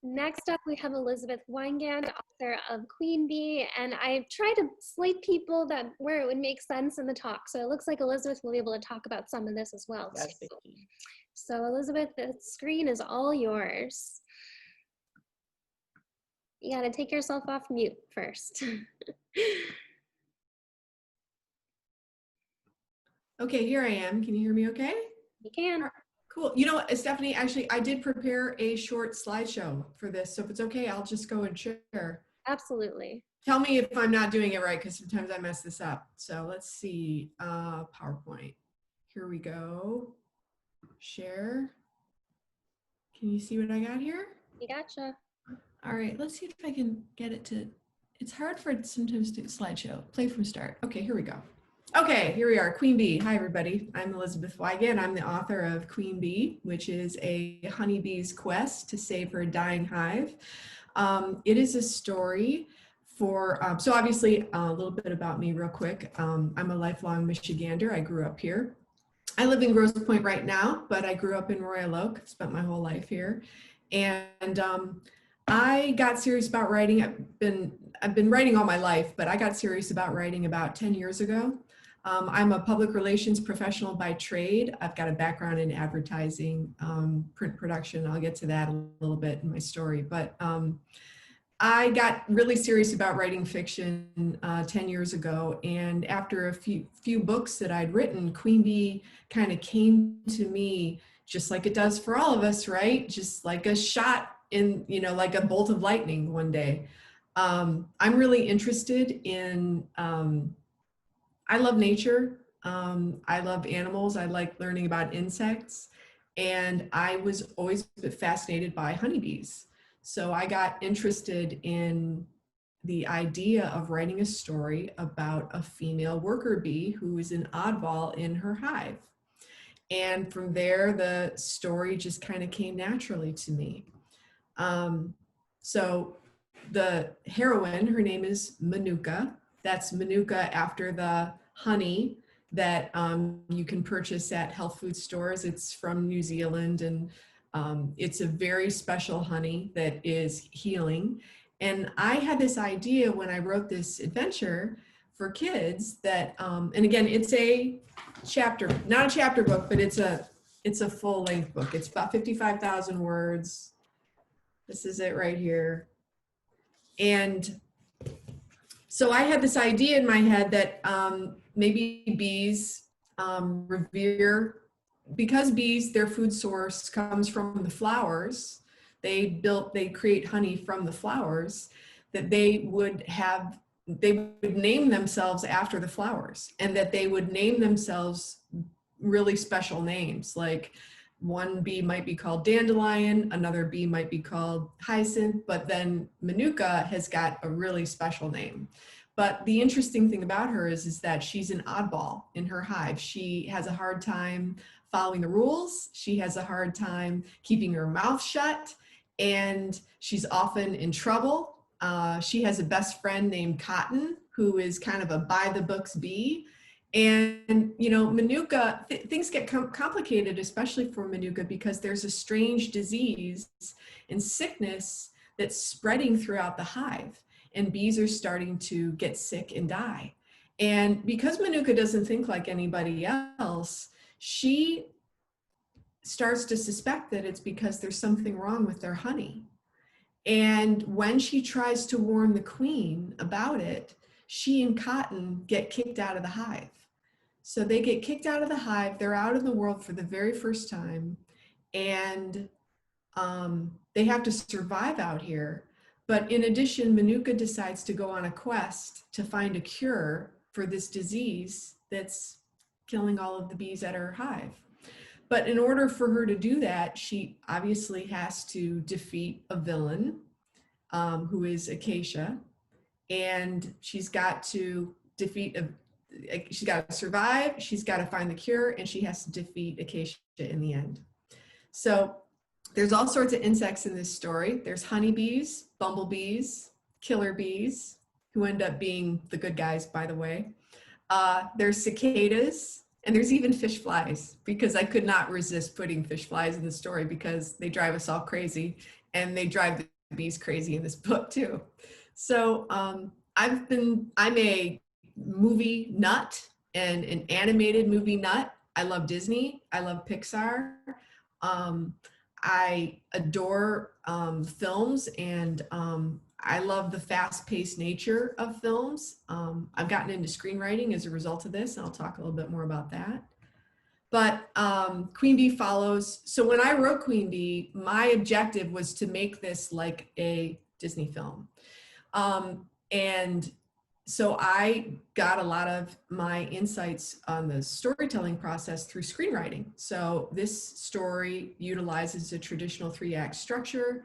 Next up, we have Elizabeth Weigandt, author of Queen Bee, and I tried to slate people that where it would make sense in the talk. So it looks like Elizabeth will be able to talk about some of this as well. Yes, so Elizabeth, the screen is all yours. You got to take yourself off mute first. Okay, here I am. Can you hear me okay? You can. Cool. You know what, Stephanie, actually, I did prepare a short slideshow for this. So if it's okay, I'll just go and share. Absolutely. Tell me if I'm not doing it right, because sometimes I mess this up. So let's see, PowerPoint. Here we go. Share. Can you see what I got here? You gotcha. All right, let's see if I can get it to, it's hard for it sometimes to slideshow. Play from start. Okay, here we go. Okay, here we are, Queen Bee. Hi, everybody. I'm Elizabeth Weigandt. I'm the author of Queen Bee, which is a honeybee's quest to save her dying hive. It is a story for, so obviously a little bit about me real quick. I'm a lifelong Michigander. I grew up here. I live in Grosse Pointe right now, but I grew up in Royal Oak, spent my whole life here. And I got serious about writing. I've been writing all my life, but I got serious about writing about 10 years ago. I'm a public relations professional by trade. I've got a background in advertising, print production. I'll get to that a little bit in my story, but I got really serious about writing fiction 10 years ago. And after a few books that I'd written, Queen Bee kind of came to me just like it does for all of us, right? Just like a shot in, you know, like a bolt of lightning one day. I'm really interested in, I love nature. I love animals. I like learning about insects. And I was always fascinated by honeybees. So I got interested in the idea of writing a story about a female worker bee who is an oddball in her hive. And from there, the story just kind of came naturally to me. So the heroine, her name is Manuka. That's Manuka after the honey that you can purchase at health food stores. It's from New Zealand, and it's a very special honey that is healing. And I had this idea when I wrote this adventure for kids that, and again, it's a chapter, not a chapter book, but it's a full length book. It's about 55,000 words. This is it right here. And so I had this idea in my head that maybe bees revere, because bees, their food source comes from the flowers. They create honey from the flowers, that they would name themselves after the flowers, and that they would name themselves really special names. Like one bee might be called Dandelion, another bee might be called Hyacinth, but then Manuka has got a really special name. But the interesting thing about her is that she's an oddball in her hive. She has a hard time following the rules. She has a hard time keeping her mouth shut, and she's often in trouble. She has a best friend named Cotton, who is kind of a by the books bee. And, you know, Manuka, things get complicated, especially for Manuka, because there's a strange disease and sickness that's spreading throughout the hive, and bees are starting to get sick and die. And because Manuka doesn't think like anybody else, she starts to suspect that it's because there's something wrong with their honey. And when she tries to warn the queen about it, she and Cotton get kicked out of the hive. So they get kicked out of the hive. They're out in the world for the very first time, and they have to survive out here. But in addition, Manuka decides to go on a quest to find a cure for this disease that's killing all of the bees at her hive. But in order for her to do that, she obviously has to defeat a villain who is Acacia, and she's got to she's got to survive, she's got to find the cure, and she has to defeat Acacia in the end. So there's all sorts of insects in this story. There's honeybees, bumblebees, killer bees, who end up being the good guys, by the way. There's cicadas, And there's even fish flies, because I could not resist putting fish flies in the story because they drive us all crazy, and they drive the bees crazy in this book too. So I'm a movie nut and an animated movie nut. I love Disney. I love Pixar. Um, I adore films, and I love the fast-paced nature of films. I've gotten into screenwriting as a result of this, and I'll talk a little bit more about that. But Queen Bee follows. So when I wrote Queen Bee, my objective was to make this like a Disney film. And so I got a lot of my insights on the storytelling process through screenwriting. So this story utilizes a traditional 3-act structure.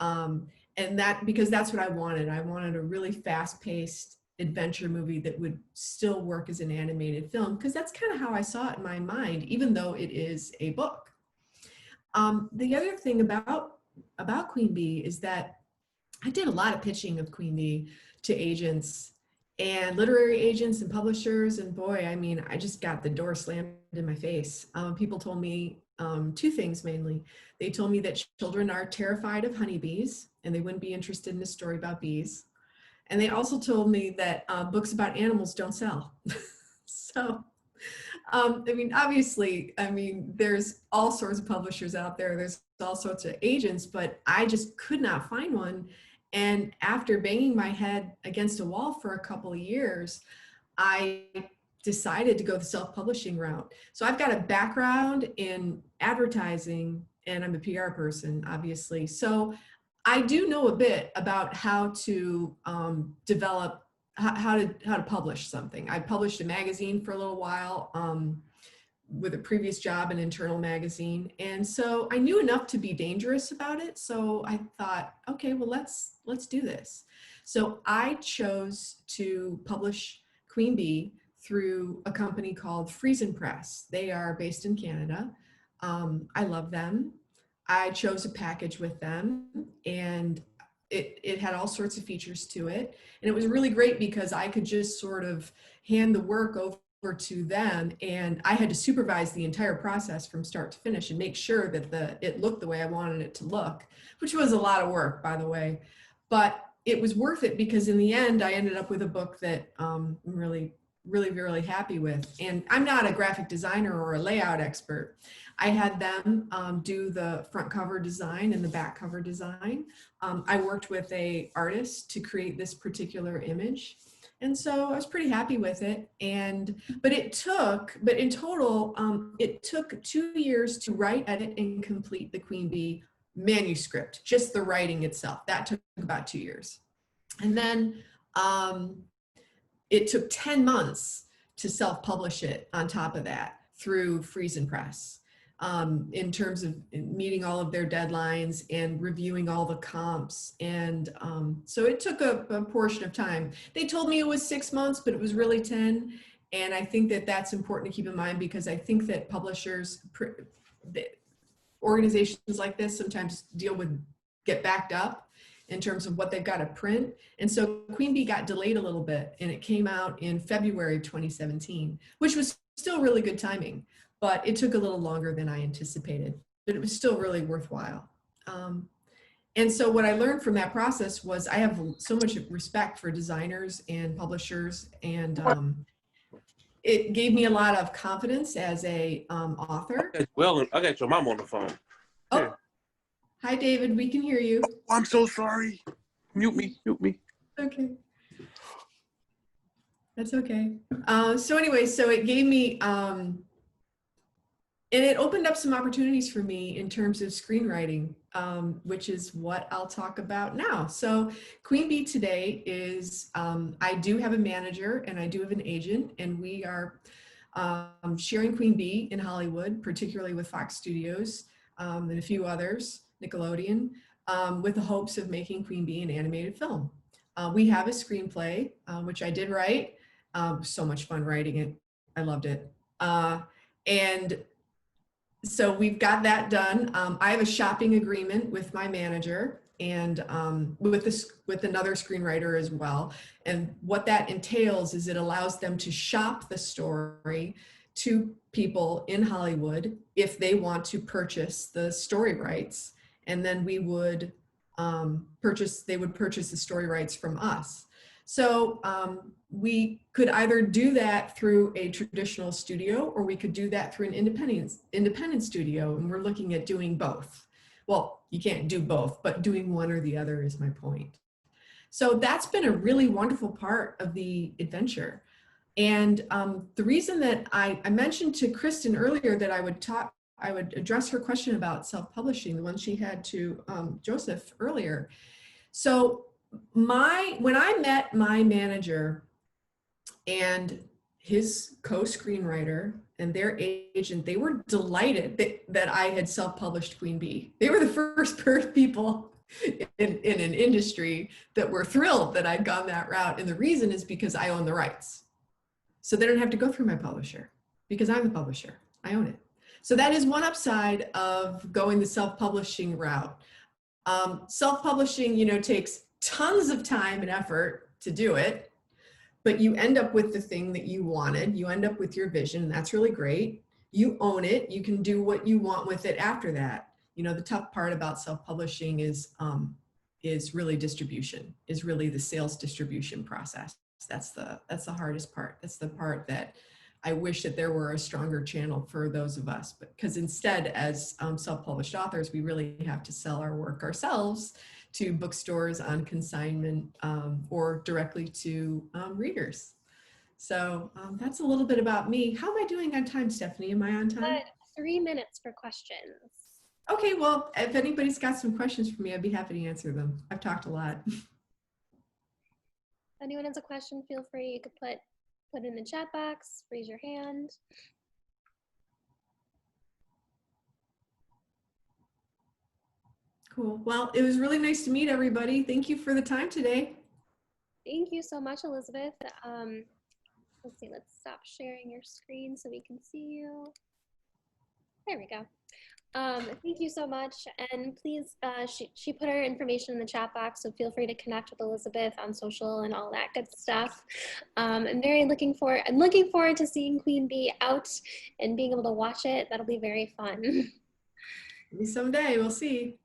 And because that's what I wanted. I wanted a really fast-paced adventure movie that would still work as an animated film, because that's kind of how I saw it in my mind, even though it is a book. The other thing about Queen Bee is that I did a lot of pitching of Queen Bee to agents and literary agents and publishers, and boy, I mean, I just got the door slammed in my face. People told me two things mainly. They told me that children are terrified of honeybees and they wouldn't be interested in a story about bees. And they also told me that books about animals don't sell. So, I mean, obviously, I mean, there's all sorts of publishers out there. There's all sorts of agents, but I just could not find one. And after banging my head against a wall for a couple of years, I decided to go the self-publishing route. So I've got a background in advertising, and I'm a PR person, obviously. So I do know a bit about how to develop, how to publish something. I published a magazine for a little while with a previous job, an internal magazine, and so I knew enough to be dangerous about it. So I thought, okay, well, let's do this. So I chose to publish Queen Bee through a company called Friesen Press. They are based in Canada. I love them. I chose a package with them, and it had all sorts of features to it. And it was really great because I could just sort of hand the work over to them, and I had to supervise the entire process from start to finish and make sure that it looked the way I wanted it to look, which was a lot of work, by the way. But it was worth it because in the end, I ended up with a book that I'm really, really happy with. And I'm not a graphic designer or a layout expert. I had them do the front cover design and the back cover design. I worked with an artist to create this particular image. And so I was pretty happy with it. But in total, it took 2 years to write, edit, and complete the Queen Bee manuscript, just the writing itself. That took about 2 years. And then it took 10 months to self-publish it on top of that through Friesen Press, in terms of meeting all of their deadlines and reviewing all the comps. And so it took a portion of time. They told me it was 6 months, but it was really 10. And I think that that's important to keep in mind, because I think that publishers, organizations like this sometimes get backed up in terms of what they've got to print. And so Queen Bee got delayed a little bit, and it came out in February of 2017, which was still really good timing, but it took a little longer than I anticipated, but it was still really worthwhile. And so what I learned from that process was I have so much respect for designers and publishers, and it gave me a lot of confidence as a author. Well, I got your mom on the phone. Oh. Yeah. Hi, David. We can hear you. Oh, I'm so sorry. Mute me. Okay. That's okay. So anyway, so it gave me, and it opened up some opportunities for me in terms of screenwriting, which is what I'll talk about now. So Queen Bee today is, I do have a manager and I do have an agent, and we are sharing Queen Bee in Hollywood, particularly with Fox Studios and a few others, Nickelodeon, with the hopes of making Queen Bee an animated film. We have a screenplay, which I did write. So much fun writing it. I loved it. And so we've got that done. I have a shopping agreement with my manager and with another screenwriter as well. And what that entails is it allows them to shop the story to people in Hollywood if they want to purchase the story rights, and then we would they would purchase the story rights from us. So we could either do that through a traditional studio, or we could do that through an independent studio, and we're looking at doing both. Well, you can't do both, but doing one or the other is my point. So that's been a really wonderful part of the adventure. And the reason that I mentioned to Kristen earlier that I would address her question about self-publishing, the one she had to Joseph earlier. So when I met my manager and his co-screenwriter and their agent, they were delighted that I had self-published Queen Bee. They were the first people in an industry that were thrilled that I'd gone that route. And the reason is because I own the rights. So they don't have to go through my publisher because I'm the publisher. I own it. So that is one upside of going the self-publishing route. Self-publishing, takes tons of time and effort to do it, but you end up with the thing that you wanted. You end up with your vision, and that's really great. You own it. You can do what you want with it after that. The tough part about self-publishing is really distribution, is really the sales distribution process. That's the hardest part. That's the part that I wish that there were a stronger channel for those of us, because instead, as self-published authors, we really have to sell our work ourselves to bookstores on consignment or directly to readers. So that's a little bit about me. How am I doing on time, Stephanie? Am I on time? 3 minutes for questions. Okay, well, if anybody's got some questions for me, I'd be happy to answer them. I've talked a lot. If anyone has a question, feel free. You could put in the chat box, raise your hand. Cool. Well, it was really nice to meet everybody. Thank you for the time today. Thank you so much, Elizabeth. Let's see, let's stop sharing your screen so we can see you. There we go. Thank you so much. And please, she put her information in the chat box, so feel free to connect with Elizabeth on social and all that good stuff. I'm looking forward to seeing Queen Bee out and being able to watch it. That'll be very fun. Maybe someday, we'll see.